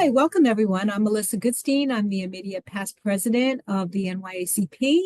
Hi, welcome everyone. I'm Melissa Goodstein. I'm the immediate past president of the NYACP.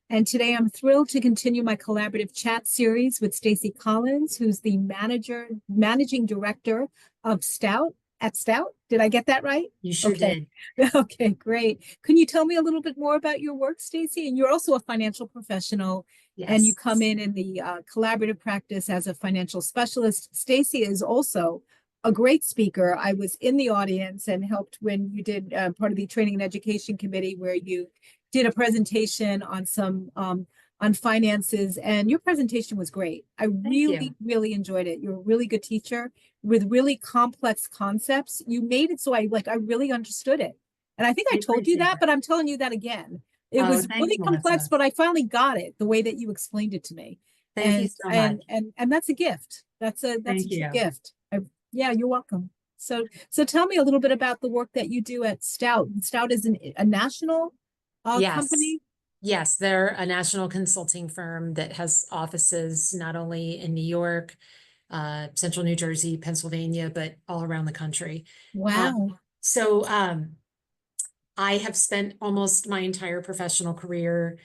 And today I'm thrilled to continue my collaborative chat series with Stacy Collins, who's the managing director of Stout at Stout. Did I get that right? You sure Okay. did. Okay, great. Can you tell me a little bit more about your work, Stacy? And you're also a financial professional, and you Yes. come in the collaborative practice as a financial specialist. Stacy is also a great speaker. I was in the audience and helped when you did part of the training and education committee where you did a presentation on some on finances, and your presentation was great. I Thank you. really enjoyed it. You're a really good teacher with really complex concepts. You made it so I really understood it. And I think I I told you appreciate that, it. but I'm telling you that again. It Oh, was thanks, really complex, Melissa. but I finally got it the way that you explained it to me. Thank you so much. And that's a gift. That's a Thank true you. gift. Yeah, you're welcome. So tell me a little bit about the work that you do at Stout. Stout is a national Yes. company. Yes, they're a national consulting firm that has offices not only in New York, Central New Jersey, Pennsylvania, but all around the country. Wow. So I have spent almost my entire professional career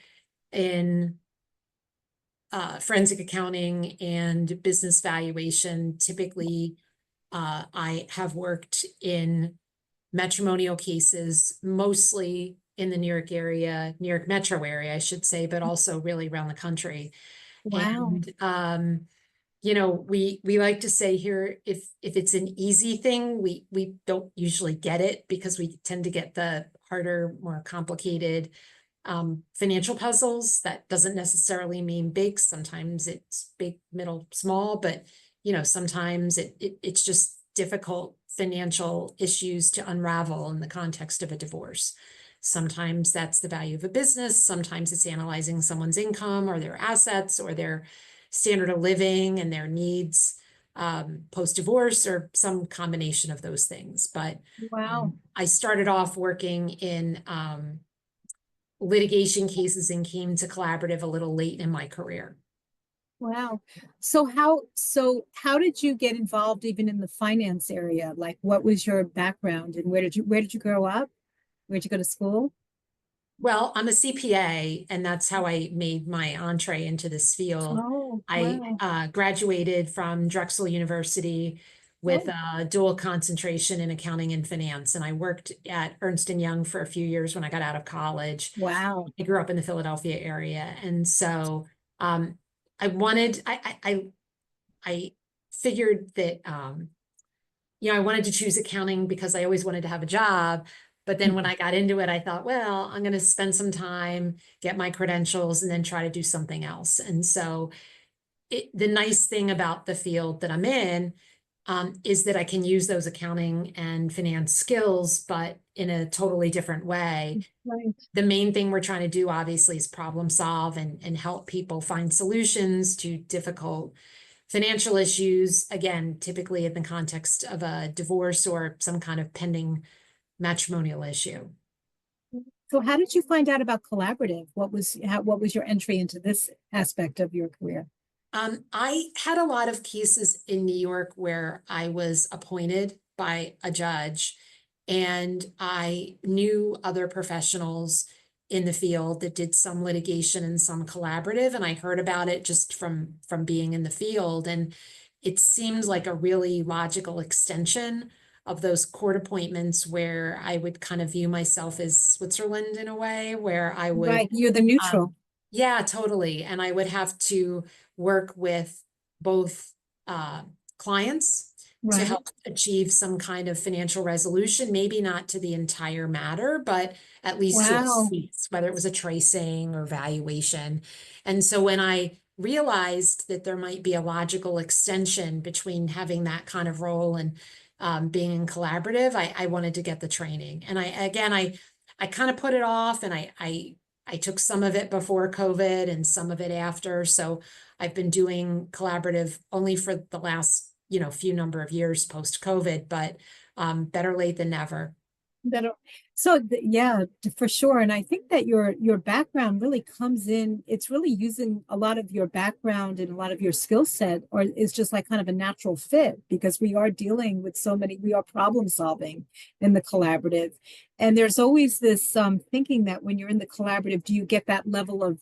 in forensic accounting and business valuation. Typically, I have worked in matrimonial cases, mostly in the New York area, New York metro area, I should say, but also really around the country. Wow. And we like to say here, if it's an easy thing, we don't usually get it because we tend to get the harder, more complicated financial puzzles. That doesn't necessarily mean big. Sometimes it's big, middle, small, but sometimes it's just difficult financial issues to unravel in the context of a divorce. Sometimes that's the value of a business. Sometimes it's analyzing someone's income or their assets or their standard of living and their needs post-divorce, or some combination of those things. But Wow. I started off working in litigation cases and came to collaborative a little late in my career. Wow. So how did you get involved even in the finance area? Like what was your background and where did you grow up? Where'd you go to school? Well, I'm a CPA, and that's how I made my entree into this field. Oh, I wow. graduated from Drexel University with Oh, a dual concentration in accounting and finance, and I worked at Ernst & Young for a few years when I got out of college. wow. I grew up in the Philadelphia area, and so um, I wanted, I figured that I wanted to choose accounting because I always wanted to have a job. But then when I got into it, I thought, well, I'm going to spend some time, get my credentials, and then try to do something else. And so the nice thing about the field that I'm in is that I can use those accounting and finance skills, but in a totally different way. Right. The main thing we're trying to do, obviously, is problem solve and help people find solutions to difficult financial issues, again, typically in the context of a divorce or some kind of pending matrimonial issue. So how did you find out about collaborative? What was your entry into this aspect of your career? I had a lot of cases in New York where I was appointed by a judge, and I knew other professionals in the field that did some litigation and some collaborative, and I heard about it just from being in the field, and it seemed like a really logical extension of those court appointments where I would kind of view myself as Switzerland in a way, where I would Right. You're the neutral. yeah, totally. And I would have to work with both clients to Right. help achieve some kind of financial resolution, maybe not to the entire matter, but at least to a Wow. piece, whether it was a tracing or valuation. And so when I realized that there might be a logical extension between having that kind of role and being in collaborative, I wanted to get the training. And I kind of put it off, and I took some of it before COVID and some of it after. So I've been doing collaborative only for the last, few number of years post COVID, but better late than never. Better. So yeah, for sure. And I think that your background really comes in, it's really using a lot of your background and a lot of your skill set, or is just like kind of a natural fit, because we are dealing with so many, we are problem solving in the collaborative. And there's always this thinking that when you're in the collaborative, do you get that level of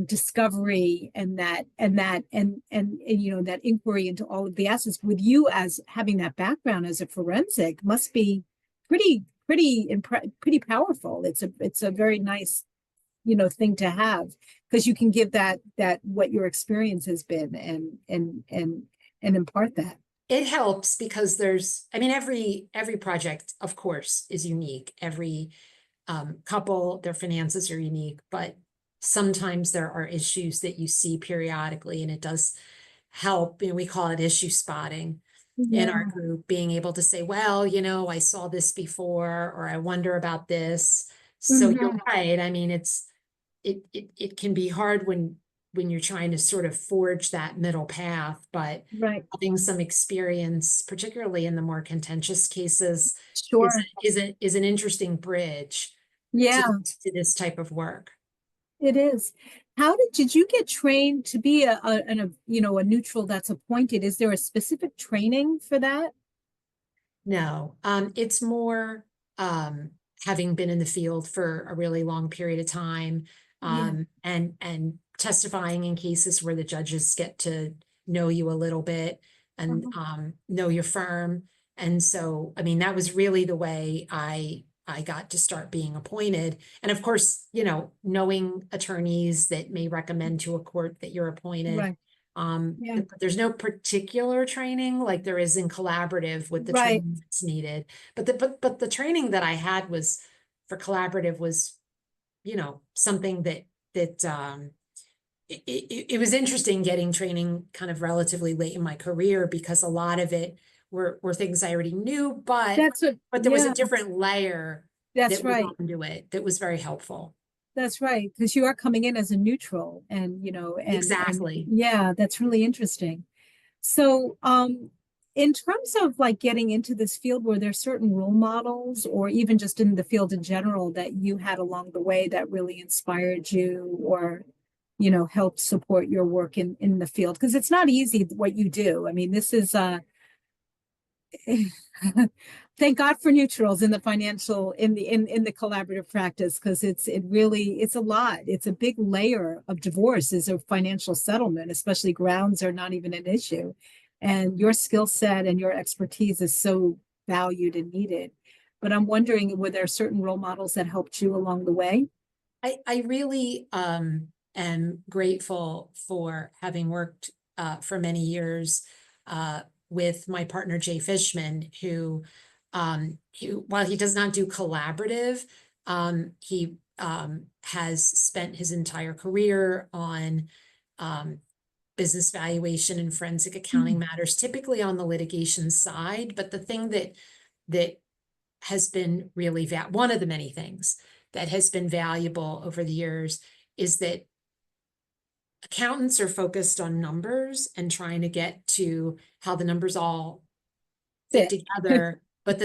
discovery and you know, that inquiry into all of the assets? With you as having that background as a forensic must be pretty powerful. It's a very nice, you know, thing to have, because you can give that what your experience has been and impart that. It helps because there's, I mean, every project, of course, is unique. Every couple, their finances are unique, but sometimes there are issues that you see periodically, and it does help. You know, we call it issue spotting in our Yeah. group, being able to say, well, you know, I saw this before, or I wonder about this. So you're Mhm. right. I mean, it can be hard when you're trying to sort of forge that middle path, but Right. having some experience, particularly in the more contentious cases, Sure. is an interesting bridge to, Yeah, to this type of work. it is. How did you get trained to be a you know, a neutral that's appointed? Is there a specific training for that? No, it's more having been in the field for a really long period of time, Yeah. and testifying in cases where the judges get to know you a little bit and Uh-huh. know your firm. And so, I mean, that was really the way I got to start being appointed. And of course, you know, knowing attorneys that may recommend to a court that you're appointed. Right. Yeah. But there's no particular training like there is in collaborative with the Right. training that's needed. But the training that I had was for collaborative was, you know, something that it was interesting getting training kind of relatively late in my career, because a lot of it were things I already knew, That's what, but there was a yeah, different layer that's that went right. onto it that was very helpful. That's right. Because you are coming in as a neutral, and, you know, and Exactly. yeah, that's really interesting. So, in terms of like getting into this field, were there certain role models, or even just in the field in general, that you had along the way that really inspired you, or, you know, helped support your work in the field? Because it's not easy what you do. I mean, this is thank God for neutrals in the financial in the collaborative practice, because it really, it's a lot. It's a big layer of divorce is a financial settlement, especially grounds are not even an issue. And your skill set and your expertise is so valued and needed. But I'm wondering, were there certain role models that helped you along the way? I really am grateful for having worked for many years uh, with my partner Jay Fishman, who while he does not do collaborative, he has spent his entire career on um, business valuation and forensic accounting Mm. matters, typically on the litigation side. But the thing that has been really one of the many things that has been valuable over the years is that accountants are focused on numbers and trying to get to how the numbers all fit Fit. together. But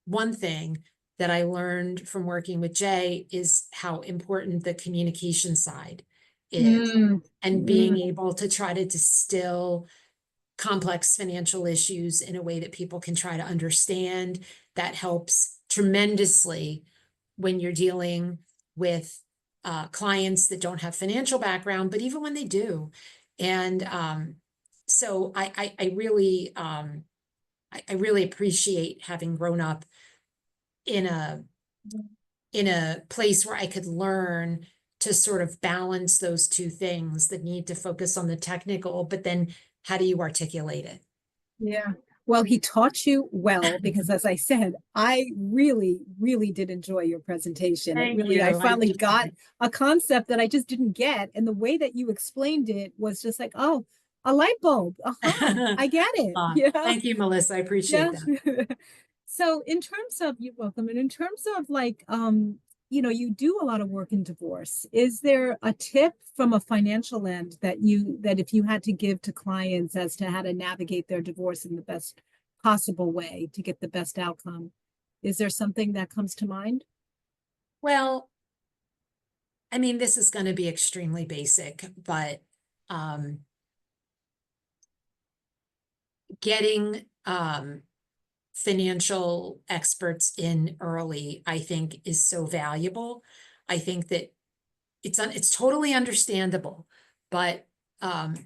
one thing that I learned from working with Jay is how important the communication side is, Mm, and being mm, able to try to distill complex financial issues in a way that people can try to understand. That helps tremendously when you're dealing with clients that don't have financial background, but even when they do. And so I really appreciate having grown up in a place where I could learn to sort of balance those two things, the need to focus on the technical, but then how do you articulate it? yeah. Well, he taught you well, because as I said, I really did enjoy your presentation. It Thank really, you. I I finally appreciate got it. a concept that I just didn't get. And the way that you explained it was just like, oh, a light bulb. Uh-huh. I get it. Yeah. Thank you, Melissa. I appreciate Yeah. that. So in terms of, you're welcome. And in terms of like, you know, you do a lot of work in divorce. Is there a tip from a financial end that if you had to give to clients as to how to navigate their divorce in the best possible way to get the best outcome? Is there something that comes to mind? Well, I mean, this is going to be extremely basic, but um, getting financial experts in early, I think, is so valuable. I think that it's totally understandable, but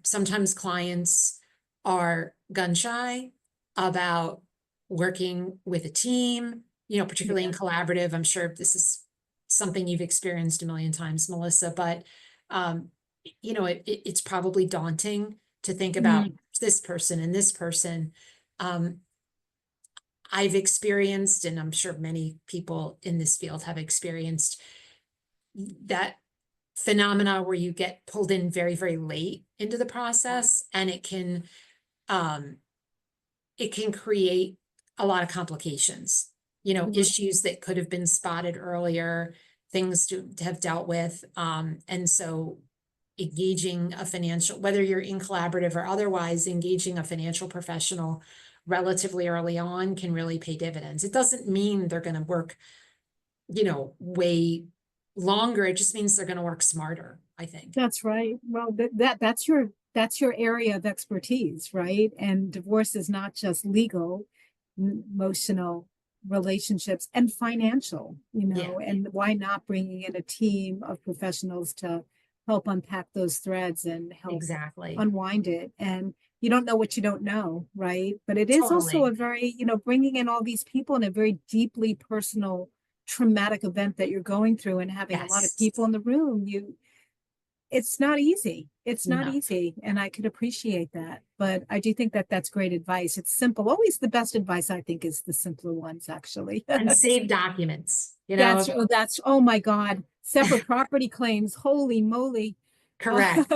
sometimes clients are gun shy about working with a team, particularly in Yeah. collaborative. I'm sure this is something you've experienced a million times, Melissa, but um, it's probably daunting to think about Mm, this person and this person. Um, I've experienced, and I'm sure many people in this field have experienced that phenomena where you get pulled in very, very late into the process, and um it can create a lot of complications, right. issues that could have been spotted earlier, things to have dealt with. And so engaging a financial, whether you're in collaborative or otherwise, engaging a financial professional relatively early on can really pay dividends. It doesn't mean they're going to work, way longer. It just means they're going to work smarter, I think. That's right. Well, that's your area of expertise, right? And divorce is not just legal, emotional, relationships, and financial, Yeah, and why not bringing in a team of professionals to help unpack those threads and help exactly. unwind it. And you don't know what you don't know, right? But it is also Totally. a very, bringing in all these people in a very deeply personal, traumatic event that you're going through and having a lot of Yes. people in the room, it's not easy. It's not No. easy. And I could appreciate that. But I do think that that's great advice. It's simple. Always the best advice, I think, is the simpler ones, actually. And save documents, Oh my God. Separate property claims. Holy moly. correct.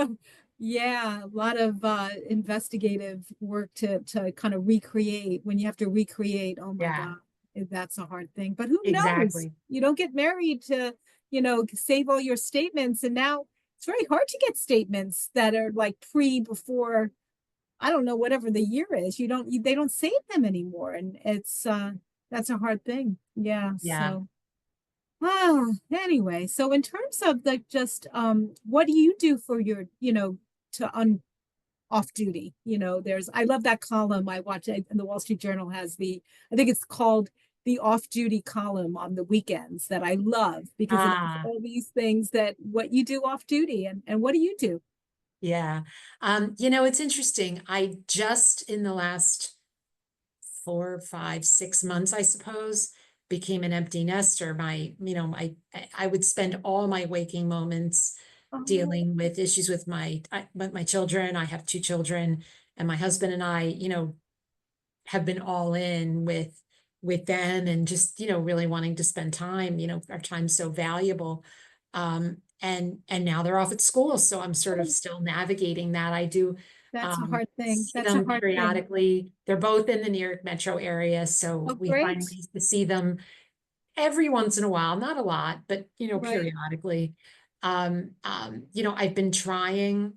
Yeah, a lot of investigative work to kind of recreate when you have to recreate. Oh my Yeah, God, that's a hard thing. But who knows? exactly. You don't get married to, save all your statements. And now it's very hard to get statements that are like before, I don't know, whatever the year is. They don't save them anymore. And that's a hard thing. Yeah. Yeah. So anyway, so in terms of the just what do you do for your, to off duty? I love that column I watch and the Wall Street Journal has I think it's called the off duty column on the weekends that I love because it has Ah, all these things that what you do off duty and what do you do? yeah. It's interesting. I just in the last 4, 5, 6 months, I suppose, became an empty nester. I would spend all my waking moments Oh, dealing with issues with my children. I have 2 children, and my husband and I, have been all in with them, and just really wanting to spend time. Our time's so valuable. And now they're off at school, so I'm sort of still navigating that. I do that's a hard thing. see That's a them hard thing. periodically. They're both in the New York metro area, so Oh, we find great. ways to see them every once in a while, not a lot, but Right. periodically. I've been trying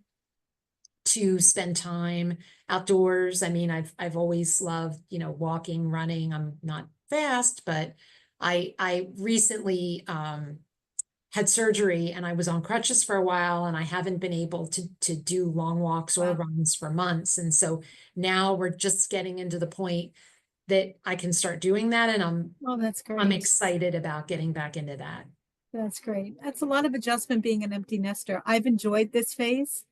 to spend time outdoors. I mean, I've always loved, walking, running. I'm not fast, but I recently had surgery, and I was on crutches for a while, and I haven't been able to do long walks or Wow. runs for months. And so now we're just getting into the point that I can start doing that, and Oh, that's I'm great. excited about getting back into that. That's great. That's a lot of adjustment being an empty nester. I've enjoyed this phase.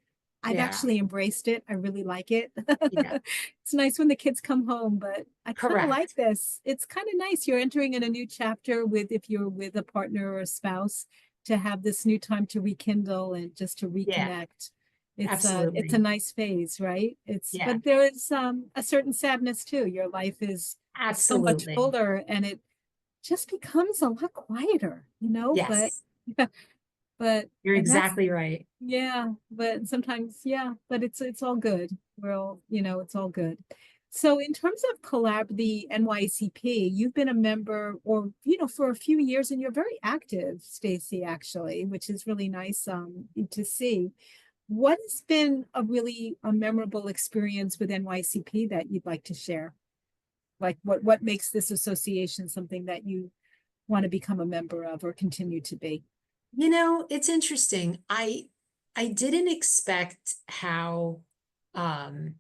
I've Yeah, actually embraced it. I really like it. yeah, It's nice when the kids come home, but I kind of like correct. this. It's kind of nice. You're entering in a new chapter if you're with a partner or a spouse, to have this new time to rekindle and just to Yeah, reconnect. It's a absolutely. nice phase, right? Yeah, But there is a certain sadness too. Your life is so much absolutely. fuller and it just becomes a lot quieter, but Yes, but you're and that's exactly right. yeah, but sometimes but it's all good. We're all, it's all good. So in terms of the NYCP, you've been a member or for a few years and you're very active, Stacy, actually, which is really nice to see. What has been a memorable experience with NYCP that you'd like to share? Like what makes this association something that you want to become a member of or continue to be? You know, it's interesting. I didn't expect um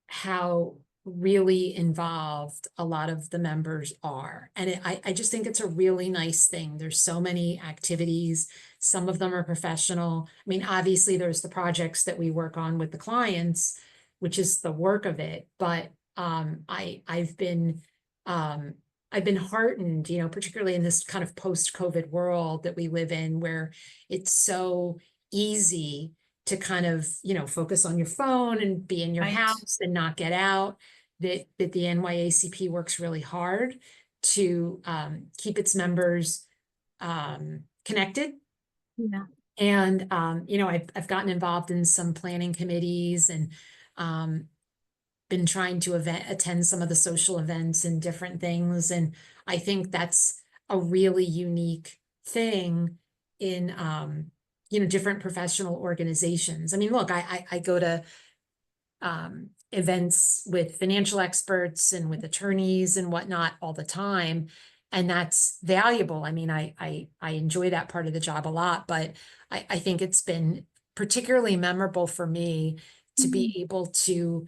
how really involved a lot of the members are. And I just think it's a really nice thing. There's so many activities. Some of them are professional. I mean, obviously there's the projects that we work on with the clients, which is the work of it. But um, I've been heartened, you know, particularly in this kind of post-COVID world that we live in, where it's so easy to kind of, you know, focus on your phone and be in your Right. house and not get out, that the NYACP works really hard to keep its members connected. Yeah. And you know, I've gotten involved in some planning committees and um, been trying to attend some of the social events and different things. And I think that's a really unique thing in you know, different professional organizations. I mean, look, I go to events with financial experts and with attorneys and whatnot all the time. And that's valuable. I mean, I enjoy that part of the job a lot, but I think it's been particularly memorable for me to be able to,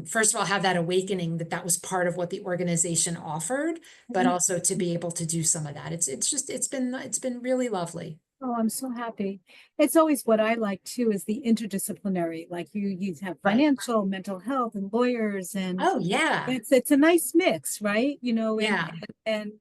first of all, have that awakening that that was part of what the organization offered, but Mhm. also to be able to do some of that. It's been really lovely. Oh, I'm so happy. It's always what I like too is the interdisciplinary. Like you have Right. financial, mental health, and lawyers, and Oh, yeah. it's a nice mix, right? You know, Yeah, and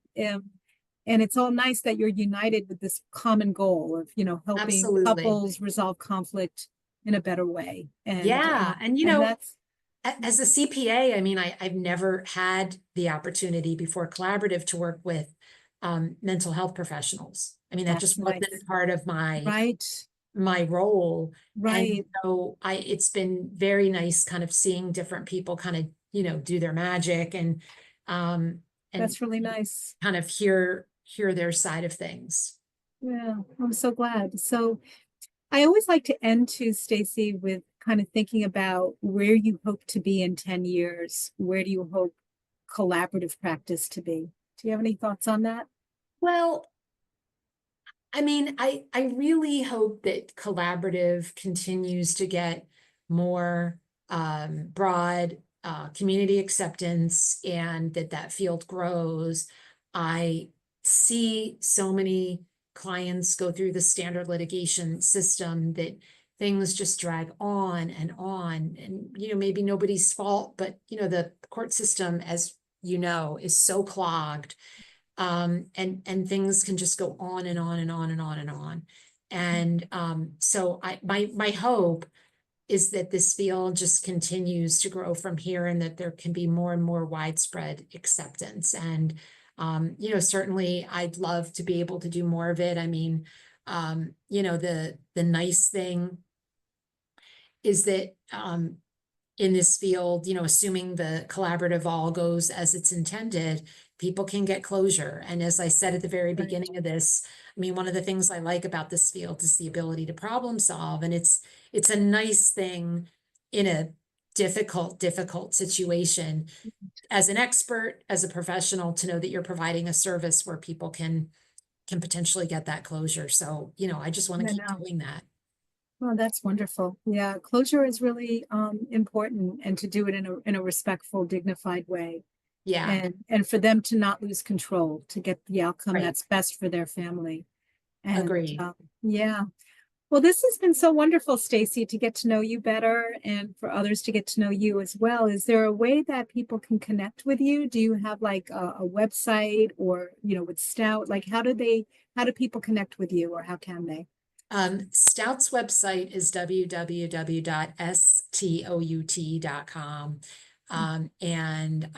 it's all nice that you're united with this common goal of, you know, helping absolutely. couples resolve conflict in a better way. Yeah. And, you And know, that's as a CPA, I mean, I've never had the opportunity before collaborative to work with mental health professionals. I mean, that that's just wasn't nice. part of Right, my role. And right. so it's been very nice kind of seeing different people kind of, you know, do their magic um and That's really nice. kind of hear their side of things. Yeah, I'm so glad. So I always like to end too, Stacy, with kind of thinking about where you hope to be in 10 years. Where do you hope collaborative practice to be? Do you have any thoughts on that? Well, I mean, I really hope that collaborative continues to get more broad community acceptance and that field grows. I see so many clients go through the standard litigation system that things just drag on and on. And, you know, maybe nobody's fault, but, you know, the court system, as you know, is so clogged and things can just go on and on and on and on and on. And so my hope is that this field just continues to grow from here and that there can be more and more widespread acceptance. And you know, certainly I'd love to be able to do more of it. I mean, you know, the nice thing is that in this field, you know, assuming the collaborative all goes as it's intended, people can get closure. And as I said at the very Right. beginning of this, I mean, one of the things I like about this field is the ability to problem solve. And it's a nice thing in a difficult situation as an expert, as a professional, to know that you're providing a service where people can potentially get that closure. So, you know, I just want to I keep know. doing that. Well, that's wonderful. Yeah, closure is really important and to do it in a respectful, dignified way. Yeah, And for them to not lose control, to get the outcome right. that's best for their family. And Agreed. yeah. Well, this has been so wonderful, Stacy, to get to know you better and for others to get to know you as well. Is there a way that people can connect with you? Do you have like a website or, you know, with Stout? Like how do people connect with you or how can they? Stout's website is www.stout.com. And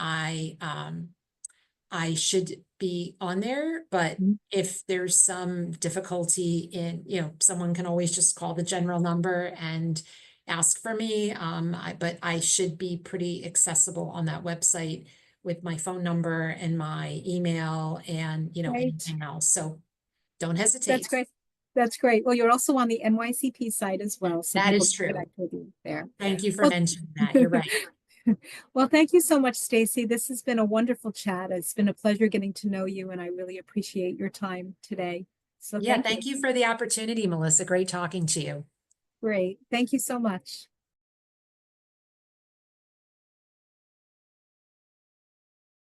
I should be on there, but Mhm. if there's some difficulty in, you know, someone can always just call the general number and ask for me. But I should be pretty accessible on that website with my phone number and my email and, you know, Great. anything else. So don't That's hesitate. great. That's great. Well, you're also on the NYCP site as well, so That people is can true. connect with you there. Thank you for Well, mentioning that. You're right. Well, thank you so much, Stacy. This has been a wonderful chat. It's been a pleasure getting to know you, and I really appreciate your time today. So Yeah, thank you. thank you for the opportunity, Melissa. Great talking to you. Great. Thank you so much.